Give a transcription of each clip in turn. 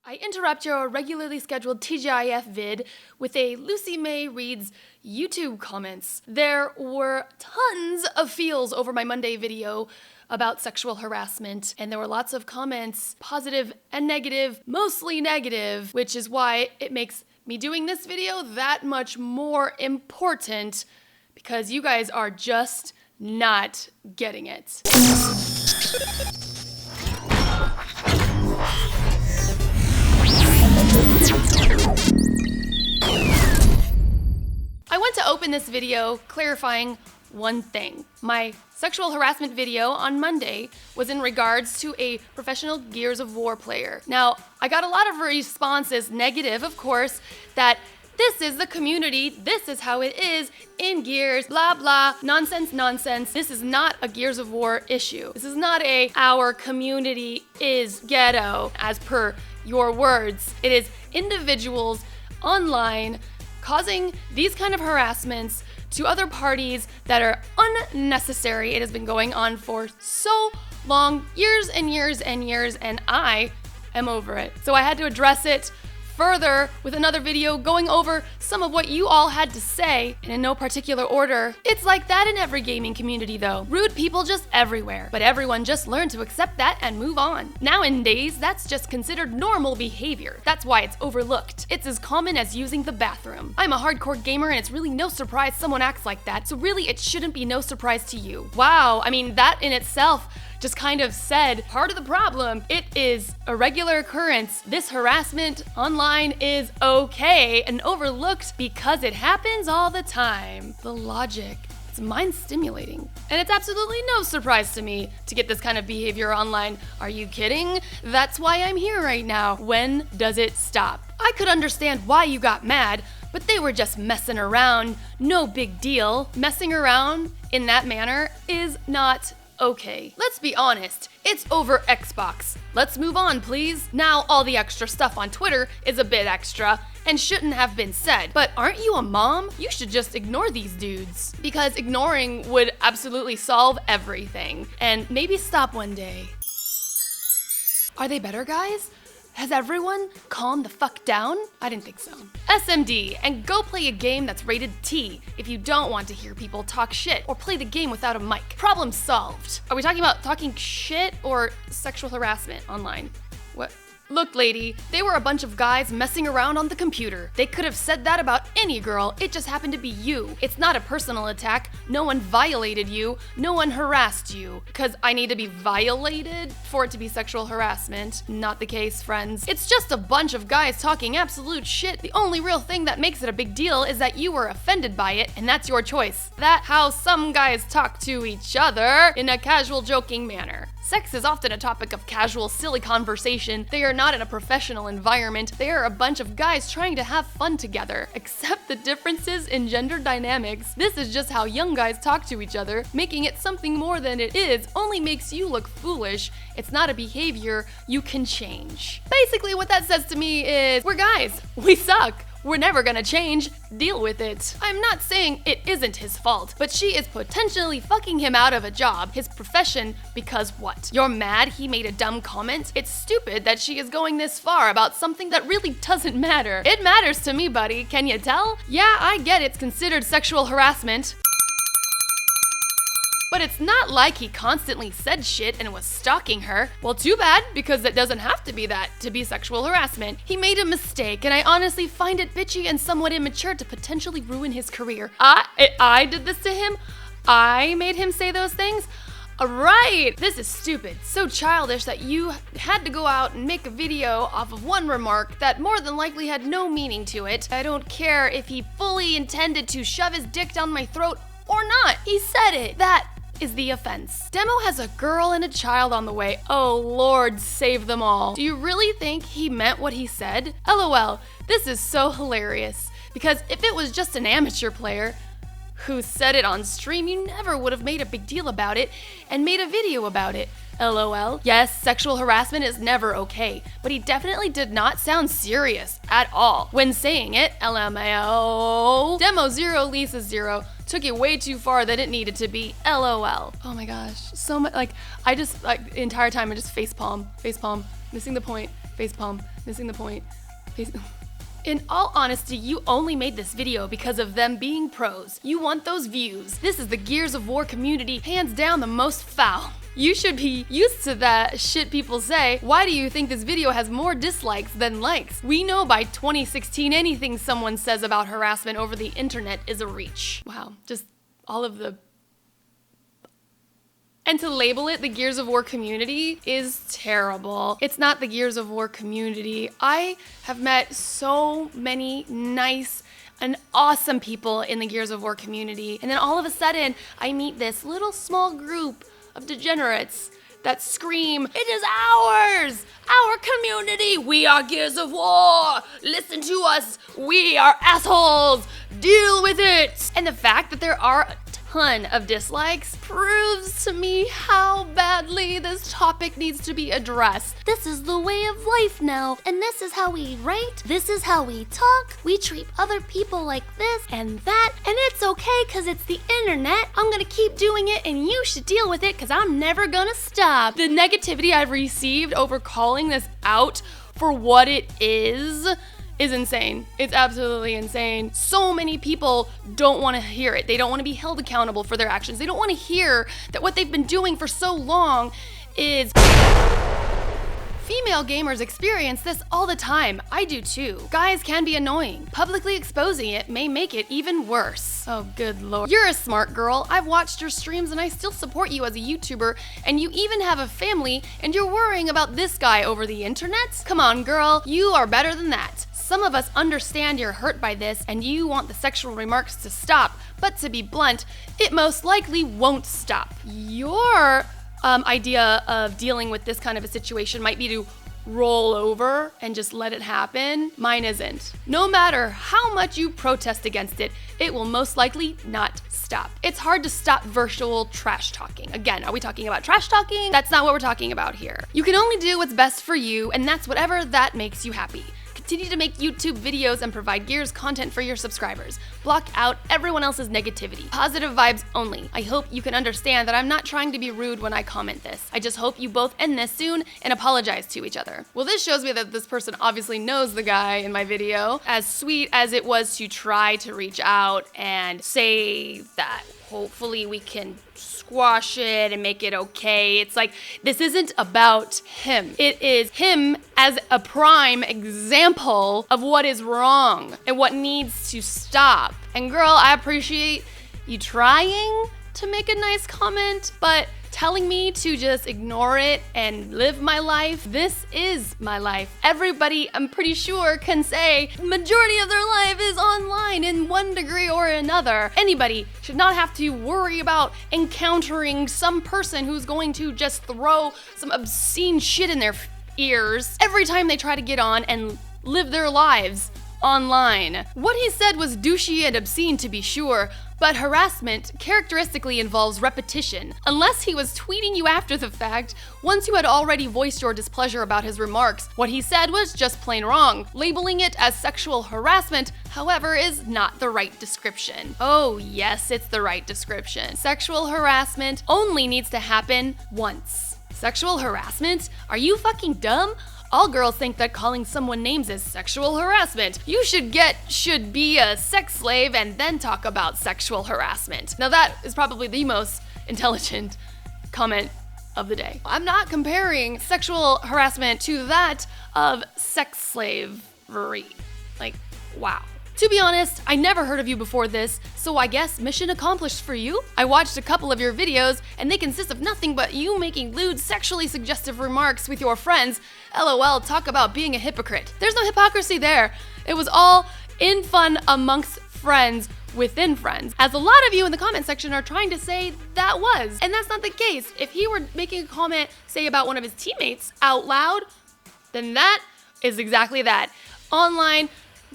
I interrupt your regularly scheduled TGIF vid with a Lucy May Reads YouTube comments. There were tons of feels over my Monday video about sexual harassment, and there were lots of comments, positive and negative, mostly negative, which is why it makes me doing this video that much more important, because you guys are just not getting it. I want to open this video clarifying one thing. My sexual harassment video on Monday was in regards to a professional Gears of War player. Now, I got a lot of responses, negative of course, that this is the community, this is how it is in Gears, blah blah, nonsense, nonsense. This is not a Gears of War issue. This is not our community is ghetto, as per your words. It is individuals online causing these kind of harassments to other parties that are unnecessary. It has been going on for so long, years and years and years, and I am over it. So I had to address it further with another video going over some of what you all had to say, and in no particular order. It's like that in every gaming community though. Rude people just everywhere, but everyone just learned to accept that and move on. Nowadays, that's just considered normal behavior. That's why it's overlooked. It's as common as using the bathroom. I'm a hardcore gamer and it's really no surprise someone acts like that, so really it shouldn't be no surprise to you. Wow, I mean that in itself just kind of said part of the problem. It is a regular occurrence. This harassment online is okay and overlooked because it happens all the time. The logic, it's mind stimulating. And it's absolutely no surprise to me to get this kind of behavior online. Are you kidding? That's why I'm here right now. When does it stop? I could understand why you got mad, but they were just messing around. No big deal. Messing around in that manner is not okay. Let's be honest, it's over Xbox. Let's move on, please. Now all the extra stuff on Twitter is a bit extra and shouldn't have been said. But aren't you a mom? You should just ignore these dudes, because ignoring would absolutely solve everything. And maybe stop one day. Are they better, guys? Has everyone calmed the fuck down? I didn't think so. SMD, and go play a game that's rated T if you don't want to hear people talk shit or play the game without a mic. Problem solved. Are we talking about talking shit or sexual harassment online? What? Look, lady, they were a bunch of guys messing around on the computer. They could have said that about any girl, it just happened to be you. It's not a personal attack. No one violated you. No one harassed you. Because I need to be violated for it to be sexual harassment. Not the case, friends. It's just a bunch of guys talking absolute shit. The only real thing that makes it a big deal is that you were offended by it, and that's your choice. That's how some guys talk to each other in a casual, joking manner. Sex is often a topic of casual, silly conversation. They are not in a professional environment. They are a bunch of guys trying to have fun together. Accept the differences in gender dynamics. This is just how young guys talk to each other. Making it something more than it is only makes you look foolish. It's not a behavior you can change. Basically, what that says to me is, we're guys. We suck. We're never gonna change. Deal with it. I'm not saying it isn't his fault, but she is potentially fucking him out of a job, his profession, because what? You're mad he made a dumb comment? It's stupid that she is going this far about something that really doesn't matter. It matters to me, buddy. Can you tell? Yeah, I get it's considered sexual harassment. But it's not like he constantly said shit and was stalking her. Well, too bad, because it doesn't have to be that to be sexual harassment. He made a mistake, and I honestly find it bitchy and somewhat immature to potentially ruin his career. I did this to him? I made him say those things? Right, this is stupid. So childish that you had to go out and make a video off of one remark that more than likely had no meaning to it. I don't care if he fully intended to shove his dick down my throat or not. He said it. That is the offense. Demo has a girl and a child on the way. Oh Lord, save them all. Do you really think he meant what he said? LOL, this is so hilarious. Because if it was just an amateur player who said it on stream, you never would have made a big deal about it and made a video about it. LOL. Yes, sexual harassment is never okay, but he definitely did not sound serious at all when saying it. LMAO. Demo 0, Lisa 0. Took it way too far than it needed to be. LOL. Oh my gosh. So much, the entire time I just facepalm, missing the point. Facepalm, missing the point. In all honesty, you only made this video because of them being pros. You want those views. This is the Gears of War community, hands down the most foul. You should be used to that shit people say. Why do you think this video has more dislikes than likes? We know by 2016 anything someone says about harassment over the internet is a reach. Wow, just all of the... And to label it the Gears of War community is terrible. It's not the Gears of War community. I have met so many nice and awesome people in the Gears of War community, and then all of a sudden I meet this little small group of degenerates that scream, "It is ours! Our community! We are Gears of War! Listen to us! We are assholes! Deal with it!" And the fact that there are a ton of dislikes proves to me how badly this topic needs to be addressed. This is the way of life now, and this is how we write, this is how we talk, we treat other people like this and that, and it's okay because it's the internet. I'm gonna keep doing it and you should deal with it because I'm never gonna stop. The negativity I've received over calling this out for what it is insane. It's absolutely insane. So many people don't want to hear it. They don't want to be held accountable for their actions. They don't want to hear that what they've been doing for so long is... Female gamers experience this all the time. I do too. Guys can be annoying. Publicly exposing it may make it even worse. Oh, good lord. You're a smart girl. I've watched your streams and I still support you as a YouTuber, and you even have a family, and you're worrying about this guy over the internet? Come on, girl. You are better than that. Some of us understand you're hurt by this and you want the sexual remarks to stop, but to be blunt, it most likely won't stop. Your idea of dealing with this kind of a situation might be to roll over and just let it happen. Mine isn't. No matter how much you protest against it, it will most likely not stop. It's hard to stop virtual trash talking. Again, are we talking about trash talking? That's not what we're talking about here. You can only do what's best for you, and that's whatever that makes you happy. Continue to make YouTube videos and provide Gears content for your subscribers. Block out everyone else's negativity. Positive vibes only. I hope you can understand that I'm not trying to be rude when I comment this. I just hope you both end this soon and apologize to each other. Well, this shows me that this person obviously knows the guy in my video. As sweet as it was to try to reach out and say that hopefully we can squash it and make it okay. It's like, this isn't about him. It is him as a prime example of what is wrong and what needs to stop. And girl, I appreciate you trying to make a nice comment, but telling me to just ignore it and live my life, this is my life. Everybody, I'm pretty sure, can say the majority of their life is online in one degree or another. Anybody should not have to worry about encountering some person who's going to just throw some obscene shit in their ears every time they try to get on and live their lives online. What he said was douchey and obscene, to be sure, but harassment characteristically involves repetition. Unless he was tweeting you after the fact, once you had already voiced your displeasure about his remarks, what he said was just plain wrong. Labeling it as sexual harassment, however, is not the right description. Oh yes, it's the right description. Sexual harassment only needs to happen once. Sexual harassment? Are you fucking dumb? All girls think that calling someone names is sexual harassment. You should be a sex slave and then talk about sexual harassment. Now that is probably the most intelligent comment of the day. I'm not comparing sexual harassment to that of sex slavery. Like, wow. To be honest, I never heard of you before this, so I guess mission accomplished for you. I watched a couple of your videos, and they consist of nothing but you making lewd, sexually suggestive remarks with your friends. LOL, talk about being a hypocrite. There's no hypocrisy there. It was all in fun amongst friends within friends, as a lot of you in the comment section are trying to say that was. And that's not the case. If he were making a comment, say, about one of his teammates out loud, then that is exactly that. Online,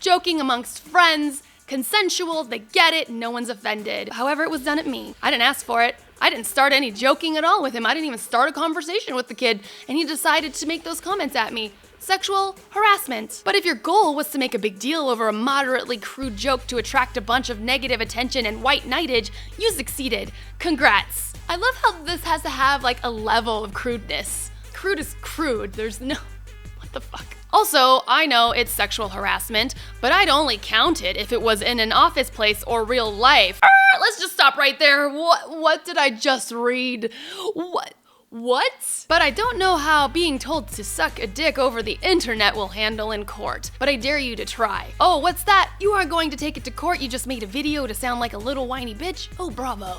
joking amongst friends, consensual, they get it, no one's offended. However, it was done at me. I didn't ask for it. I didn't start any joking at all with him. I didn't even start a conversation with the kid, and he decided to make those comments at me. Sexual harassment. But if your goal was to make a big deal over a moderately crude joke to attract a bunch of negative attention and white knightage, you succeeded. Congrats. I love how this has to have like a level of crudeness. Crude is crude. There's no... What the fuck? Also, I know it's sexual harassment, but I'd only count it if it was in an office place or real life. Let's just stop right there. What did I just read? What? But I don't know how being told to suck a dick over the internet will handle in court, but I dare you to try. Oh, what's that? You aren't going to take it to court, you just made a video to sound like a little whiny bitch? Oh, bravo.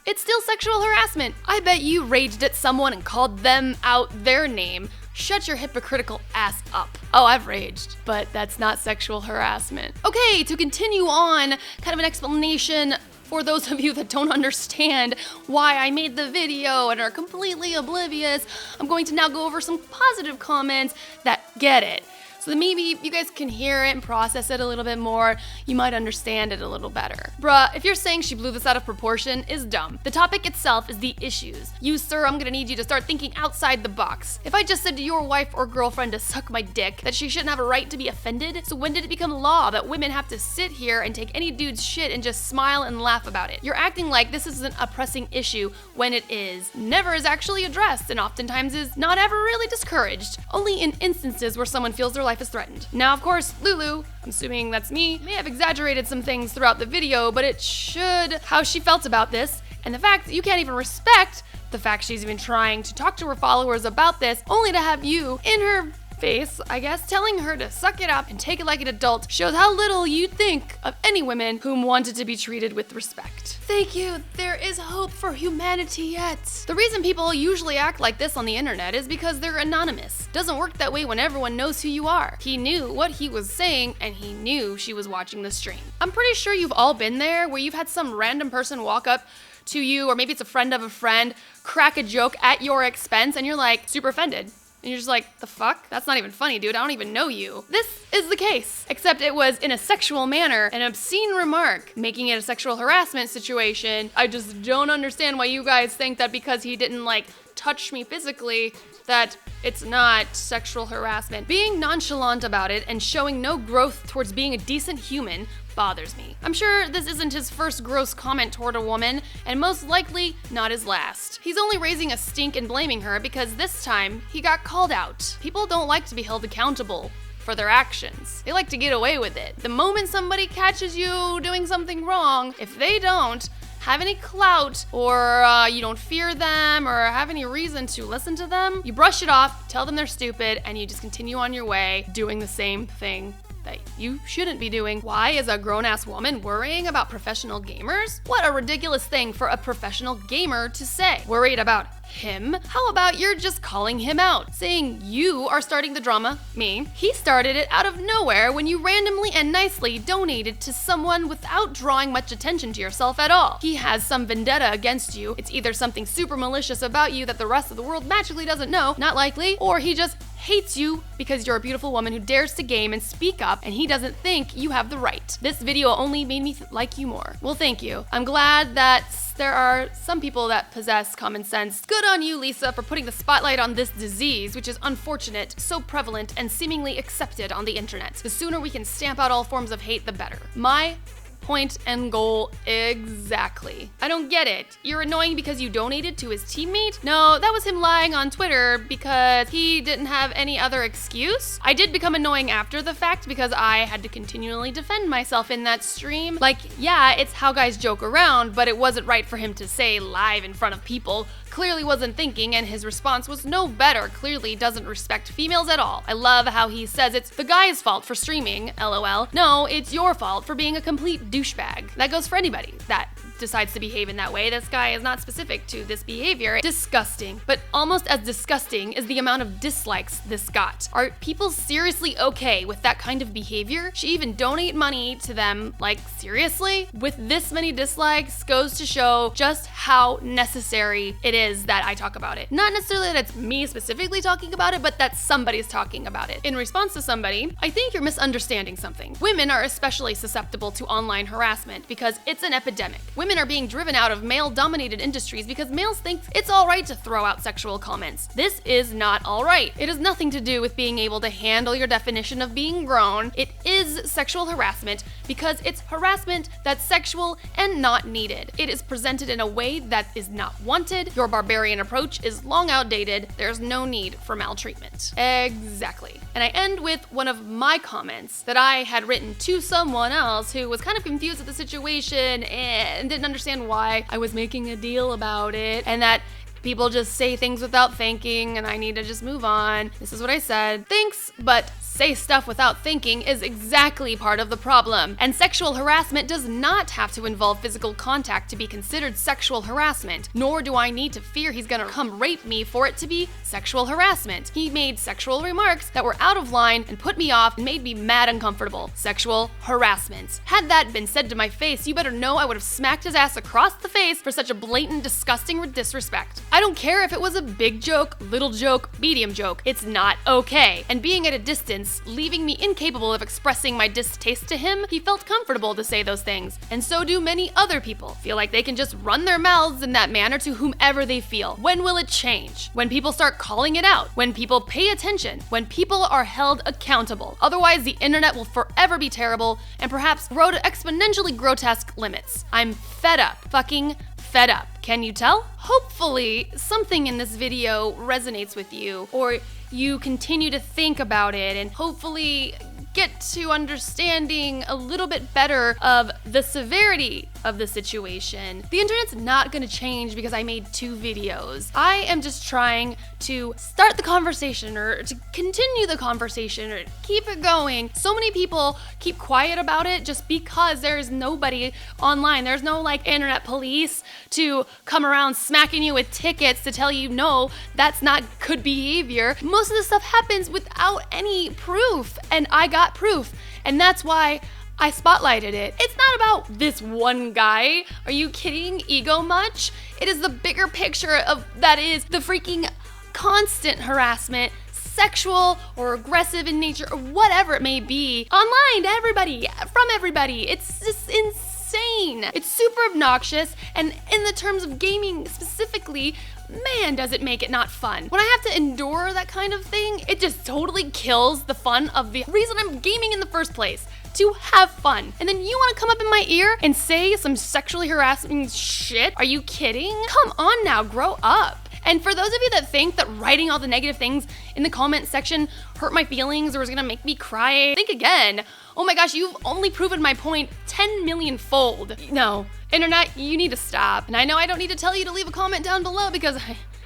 It's still sexual harassment. I bet you raged at someone and called them out their name. Shut your hypocritical ass up. Oh, I've raged, but that's not sexual harassment. Okay, to continue on, kind of an explanation for those of you that don't understand why I made the video and are completely oblivious, I'm going to now go over some positive comments that get it. So that maybe you guys can hear it and process it a little bit more, you might understand it a little better. Bruh, if you're saying she blew this out of proportion, is dumb. The topic itself is the issues. You, sir, I'm gonna need you to start thinking outside the box. If I just said to your wife or girlfriend to suck my dick, that she shouldn't have a right to be offended, so when did it become law that women have to sit here and take any dude's shit and just smile and laugh about it? You're acting like this isn't a pressing issue when it is. Never is actually addressed and oftentimes is not ever really discouraged. Only in instances where someone feels their life is threatened. Now, of course, Lulu, I'm assuming that's me, may have exaggerated some things throughout the video, but it should how she felt about this, and the fact that you can't even respect the fact she's even trying to talk to her followers about this, only to have you in her face, I guess, telling her to suck it up and take it like an adult shows how little you think of any women whom wanted to be treated with respect. Thank you, there is hope for humanity yet. The reason people usually act like this on the internet is because they're anonymous. Doesn't work that way when everyone knows who you are. He knew what he was saying and he knew she was watching the stream. I'm pretty sure you've all been there where you've had some random person walk up to you, or maybe it's a friend of a friend, crack a joke at your expense and you're like super offended. And you're just like, the fuck? That's not even funny, dude. I don't even know you. This is the case, except it was in a sexual manner, an obscene remark, making it a sexual harassment situation. I just don't understand why you guys think that because he didn't like touch me physically, that it's not sexual harassment. Being nonchalant about it and showing no growth towards being a decent human bothers me. I'm sure this isn't his first gross comment toward a woman, and most likely not his last. He's only raising a stink and blaming her because this time he got called out. People don't like to be held accountable for their actions. They like to get away with it. The moment somebody catches you doing something wrong, if they don't have any clout, or you don't fear them, or have any reason to listen to them, you brush it off, tell them they're stupid, and you just continue on your way doing the same thing that you shouldn't be doing. Why is a grown-ass woman worrying about professional gamers? What a ridiculous thing for a professional gamer to say. Worried about him? How about you're just calling him out, saying you are starting the drama, me. He started it out of nowhere when you randomly and nicely donated to someone without drawing much attention to yourself at all. He has some vendetta against you. It's either something super malicious about you that the rest of the world magically doesn't know, not likely, or he just hates you because you're a beautiful woman who dares to game and speak up, and he doesn't think you have the right. This video only made me like you more. Well, thank you. I'm glad that there are some people that possess common sense. Good on you, Lisa, for putting the spotlight on this disease, which is unfortunate, so prevalent, and seemingly accepted on the internet. The sooner we can stamp out all forms of hate, the better. My point and goal exactly. I don't get it. You're annoying because you donated to his teammate? No, that was him lying on Twitter because he didn't have any other excuse. I did become annoying after the fact because I had to continually defend myself in that stream. Like, yeah, it's how guys joke around, but it wasn't right for him to say live in front of people. Clearly wasn't thinking, and his response was no better. Clearly doesn't respect females at all. I love how he says it's the guy's fault for streaming, lol. No, it's your fault for being a complete douchebag. That goes for anybody that decides to behave in that way. This guy is not specific to this behavior. Disgusting. But almost as disgusting is the amount of dislikes this got. Are people seriously okay with that kind of behavior? She even donate money to them, like seriously? With this many dislikes goes to show just how necessary it is that I talk about it. Not necessarily that it's me specifically talking about it, but that somebody's talking about it. In response to somebody, I think you're misunderstanding something. Women are especially susceptible to online harassment because it's an epidemic. Women women are being driven out of male-dominated industries because males think it's all right to throw out sexual comments. This is not all right. It has nothing to do with being able to handle your definition of being grown. It is sexual harassment because it's harassment that's sexual and not needed. It is presented in a way that is not wanted. Your barbarian approach is long outdated. There's no need for maltreatment. Exactly. And I end with one of my comments that I had written to someone else who was kind of confused at the situation and didn't understand why I was making a deal about it, and that people just say things without thinking and I need to just move on. This is what I said. Thanks, but say stuff without thinking is exactly part of the problem. And sexual harassment does not have to involve physical contact to be considered sexual harassment, nor do I need to fear he's gonna come rape me for it to be sexual harassment. He made sexual remarks that were out of line and put me off and made me mad and uncomfortable. Sexual harassment. Had that been said to my face, you better know I would have smacked his ass across the face for such a blatant, disgusting disrespect. I don't care if it was a big joke, little joke, medium joke. It's not okay. And being at a distance, leaving me incapable of expressing my distaste to him, he felt comfortable to say those things. And so do many other people. Feel like they can just run their mouths in that manner to whomever they feel. When will it change? When people start calling it out. When people pay attention. When people are held accountable. Otherwise, the internet will forever be terrible and perhaps grow to exponentially grotesque limits. I'm fed up. Fucking fed up. Can you tell? Hopefully, something in this video resonates with you, or you continue to think about it and hopefully get to understanding a little bit better of the severity of the situation. The internet's not gonna change because I made 2 videos. I am just trying to start the conversation or to continue the conversation or keep it going. So many people keep quiet about it just because there's nobody online. There's no like internet police to come around smacking you with tickets to tell you no, that's not good behavior. Most of this stuff happens without any proof, and I got proof, and that's why I spotlighted it. It's not about this one guy. Are you kidding? Ego much? It is the bigger picture of that is the freaking constant harassment, sexual or aggressive in nature or whatever it may be, online to everybody, from everybody. It's just insane. It's super obnoxious, and in the terms of gaming specifically, man, does it make it not fun. When I have to endure that kind of thing, it just totally kills the fun of the reason I'm gaming in the first place. To have fun. And then you want to come up in my ear and say some sexually harassing shit? Are you kidding? Come on now, grow up. And for those of you that think that writing all the negative things in the comment section hurt my feelings or is gonna make me cry, think again. Oh my gosh, you've only proven my point 10 million fold. No, internet, you need to stop. And I know I don't need to tell you to leave a comment down below because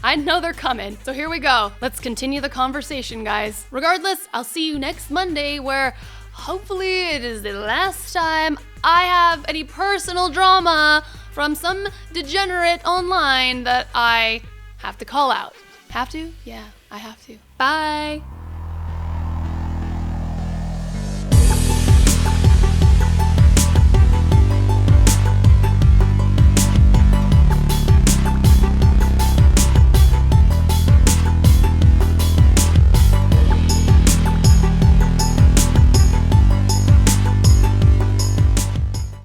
I know they're coming. So here we go. Let's continue the conversation, guys. Regardless, I'll see you next Monday where hopefully it is the last time I have any personal drama from some degenerate online that I have to call out. Have to? Yeah, I have to. Bye.